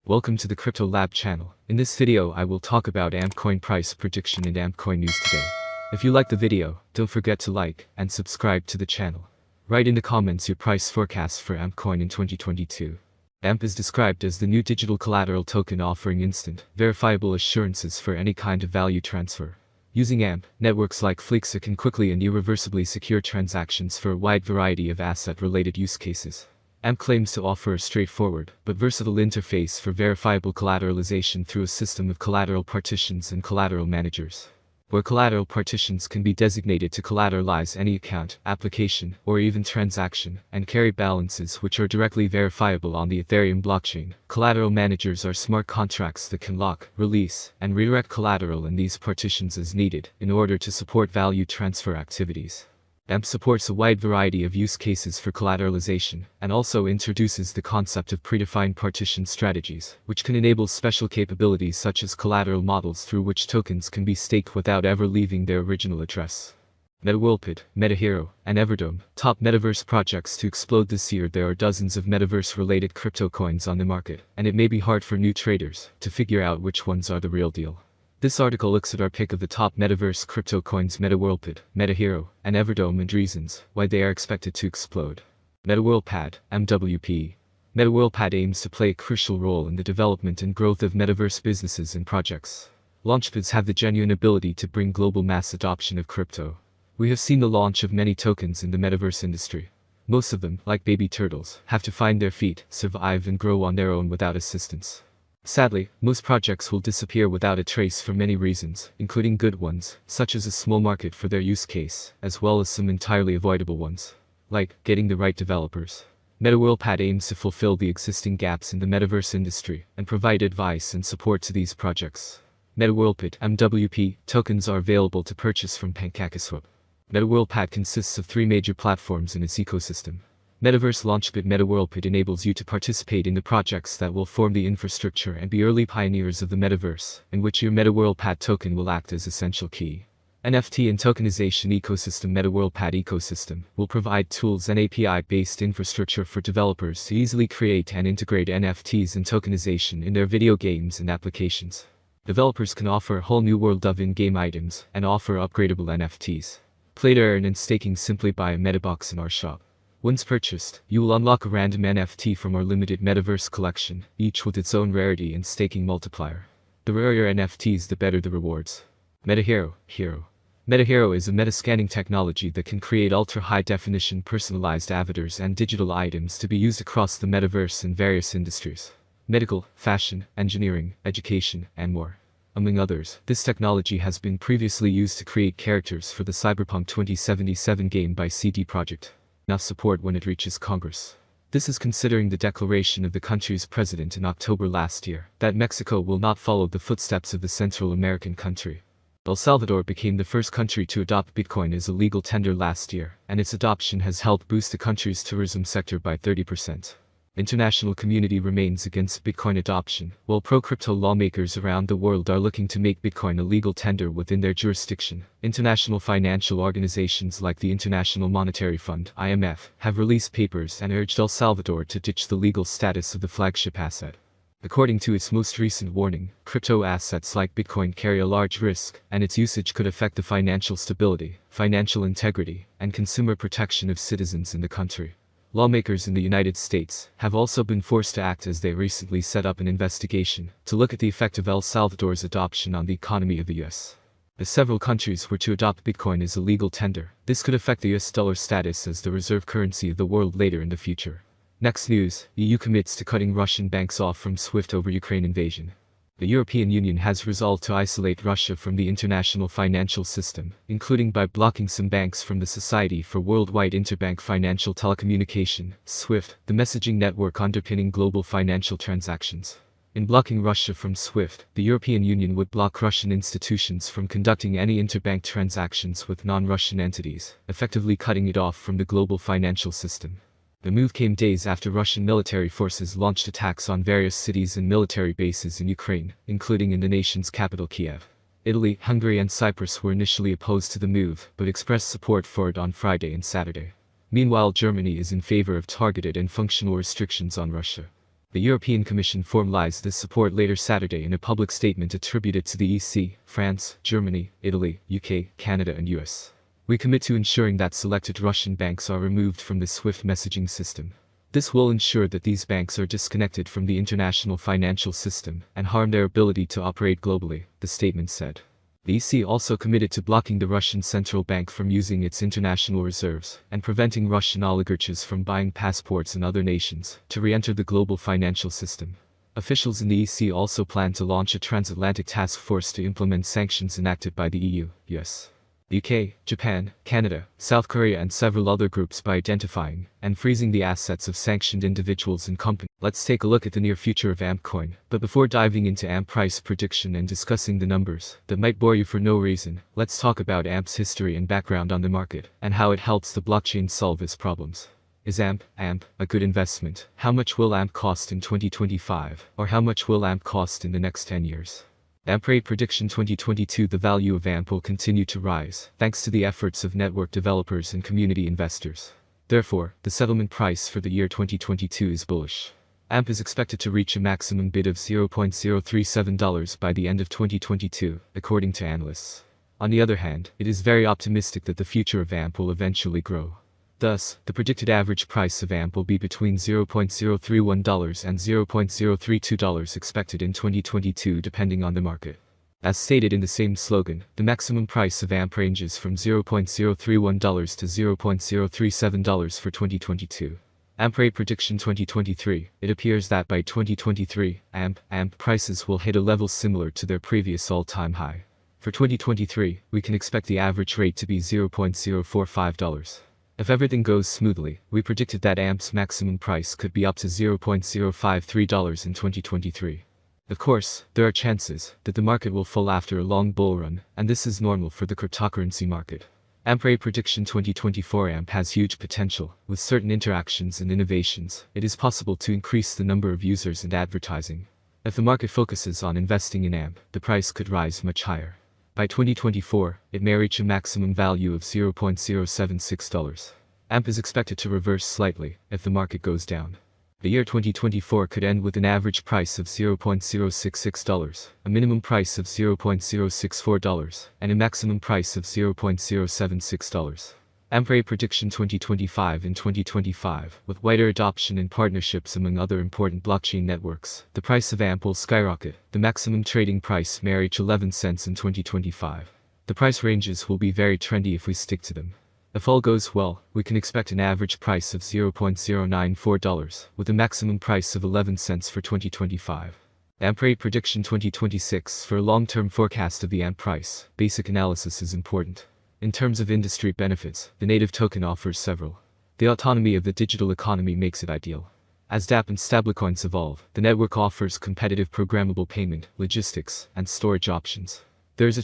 Welcome to the Crypto Lab channel. In this video I will talk about AMP coin price prediction and AMP coin news today. If you like the video, don't forget to like and subscribe to the channel. Write in the comments your price forecast for AMP coin in 2022. AMP is described as the new digital collateral token offering instant, verifiable assurances for any kind of value transfer. Using AMP, networks like Flexa can quickly and irreversibly secure transactions for a wide variety of asset-related use cases. AMP claims to offer a straightforward, but versatile interface for verifiable collateralization through a system of collateral partitions and collateral managers, where collateral partitions can be designated to collateralize any account, application, or even transaction, and carry balances which are directly verifiable on the Ethereum blockchain. Collateral managers are smart contracts that can lock, release, and redirect collateral in these partitions as needed, in order to support value transfer activities. AMP supports a wide variety of use cases for collateralization, and also introduces the concept of predefined partition strategies, which can enable special capabilities such as collateral models through which tokens can be staked without ever leaving their original address. MetaWorldPid, MetaHero, and Everdome, top metaverse projects to explode this year. There are dozens of metaverse-related crypto coins on the market, and it may be hard for new traders to figure out which ones are the real deal. This article looks at our pick of the top metaverse crypto coins: MetaWorldPid, MetaHero, and Everdome, and reasons why they are expected to explode. MetaWorldPad, MWP. MetaWorldPad aims to play a crucial role in the development and growth of metaverse businesses and projects. Launchpads have the genuine ability to bring global mass adoption of crypto. We have seen the launch of many tokens in the metaverse industry. Most of them, like baby turtles, have to find their feet, survive, and grow on their own without assistance. Sadly, most projects will disappear without a trace for many reasons, including good ones, such as a small market for their use case, as well as some entirely avoidable ones, like getting the right developers. MetaWorldPad aims to fulfill the existing gaps in the metaverse industry and provide advice and support to these projects. MetaWorldPad (MWP) tokens are available to purchase from PancakeSwap. MetaWorldPad consists of three major platforms in its ecosystem. Metaverse Launchpad. MetaWorldPad enables you to participate in the projects that will form the infrastructure and be early pioneers of the metaverse, in which your MetaWorldPad token will act as essential key. NFT and tokenization ecosystem. MetaWorldPad ecosystem will provide tools and API-based infrastructure for developers to easily create and integrate NFTs and tokenization in their video games and applications. Developers can offer a whole new world of in-game items and offer upgradable NFTs. Play to earn and staking. Simply buy a MetaBox in our shop. Once purchased, you will unlock a random NFT from our limited metaverse collection, each with its own rarity and staking multiplier. The rarer your NFTs, the better the rewards. MetaHero. MetaHero is a metascanning technology that can create ultra-high-definition personalized avatars and digital items to be used across the metaverse in various industries: medical, fashion, engineering, education, and more, among others. This technology has been previously used to create characters for the Cyberpunk 2077 game by CD Projekt. Now support when it reaches Congress. This is considering the declaration of the country's president in October last year that Mexico will not follow the footsteps of the Central American country. El Salvador became the first country to adopt Bitcoin as a legal tender last year, and its adoption has helped boost the country's tourism sector by 30%. International community remains against Bitcoin adoption, while pro-crypto lawmakers around the world are looking to make Bitcoin a legal tender within their jurisdiction. International financial organizations like the International Monetary Fund (IMF) have released papers and urged El Salvador to ditch the legal status of the flagship asset. According to its most recent warning, crypto assets like Bitcoin carry a large risk, and its usage could affect the financial stability, financial integrity, and consumer protection of citizens in the country. Lawmakers in the United States have also been forced to act as they recently set up an investigation to look at the effect of El Salvador's adoption on the economy of the US. If several countries were to adopt Bitcoin as a legal tender, this could affect the US dollar status as the reserve currency of the world later in the future. Next news: EU commits to cutting Russian banks off from SWIFT over Ukraine invasion. The European Union has resolved to isolate Russia from the international financial system, including by blocking some banks from the Society for Worldwide Interbank Financial Telecommunication (SWIFT), the messaging network underpinning global financial transactions. In blocking Russia from SWIFT, the European Union would block Russian institutions from conducting any interbank transactions with non-Russian entities, effectively cutting it off from the global financial system. The move came days after Russian military forces launched attacks on various cities and military bases in Ukraine, including in the nation's capital Kiev. Italy, Hungary, and Cyprus were initially opposed to the move, but expressed support for it on Friday and Saturday. Meanwhile, Germany is in favor of targeted and functional restrictions on Russia. The European Commission formalized this support later Saturday in a public statement attributed to the EC, France, Germany, Italy, UK, Canada and US. We commit to ensuring that selected Russian banks are removed from the SWIFT messaging system. This will ensure that these banks are disconnected from the international financial system and harm their ability to operate globally, the statement said. The EC also committed to blocking the Russian central bank from using its international reserves and preventing Russian oligarchs from buying passports in other nations to re-enter the global financial system. Officials in the EC also plan to launch a transatlantic task force to implement sanctions enacted by the EU, US, UK, Japan, Canada, South Korea and several other groups by identifying and freezing the assets of sanctioned individuals and companies. Let's take a look at the near future of AMP coin. But before diving into AMP price prediction and discussing the numbers that might bore you for no reason, let's talk about AMP's history and background on the market and how it helps the blockchain solve its problems. Is AMP a good investment? How much will AMP cost in 2025? Or how much will AMP cost in the next 10 years? AMP rate prediction 2022. The value of AMP will continue to rise, thanks to the efforts of network developers and community investors. Therefore, the settlement price for the year 2022 is bullish. AMP is expected to reach a maximum bid of $0.037 by the end of 2022, according to analysts. On the other hand, it is very optimistic that the future of AMP will eventually grow. Thus, the predicted average price of AMP will be between $0.031 and $0.032 expected in 2022 depending on the market. As stated in the same slogan, the maximum price of AMP ranges from $0.031 to $0.037 for 2022. AMP rate prediction 2023. It appears that by 2023, AMP prices will hit a level similar to their previous all-time high. For 2023, we can expect the average rate to be $0.045. If everything goes smoothly, we predicted that AMP's maximum price could be up to $0.053 in 2023. Of course, there are chances that the market will fall after a long bull run, and this is normal for the cryptocurrency market. AMP rate prediction 2024. AMP has huge potential. With certain interactions and innovations, it is possible to increase the number of users and advertising. If the market focuses on investing in AMP, the price could rise much higher. By 2024, it may reach a maximum value of $0.076. AMP is expected to reverse slightly if the market goes down. The year 2024 could end with an average price of $0.066, a minimum price of $0.064, and a maximum price of $0.076. AMP rate prediction 2025. In 2025, with wider adoption and partnerships among other important blockchain networks, the price of AMP will skyrocket. The maximum trading price may reach 11 cents in 2025. The price ranges will be very trendy if we stick to them. If all goes well, we can expect an average price of $0.094, with a maximum price of 11 cents for 2025. AMP rate prediction 2026. For a long-term forecast of the AMP price, basic analysis is important. In terms of industry benefits, the native token offers several. The autonomy of the digital economy makes it ideal. As dApp and stablecoins evolve, the network offers competitive programmable payment, logistics, and storage options. There is a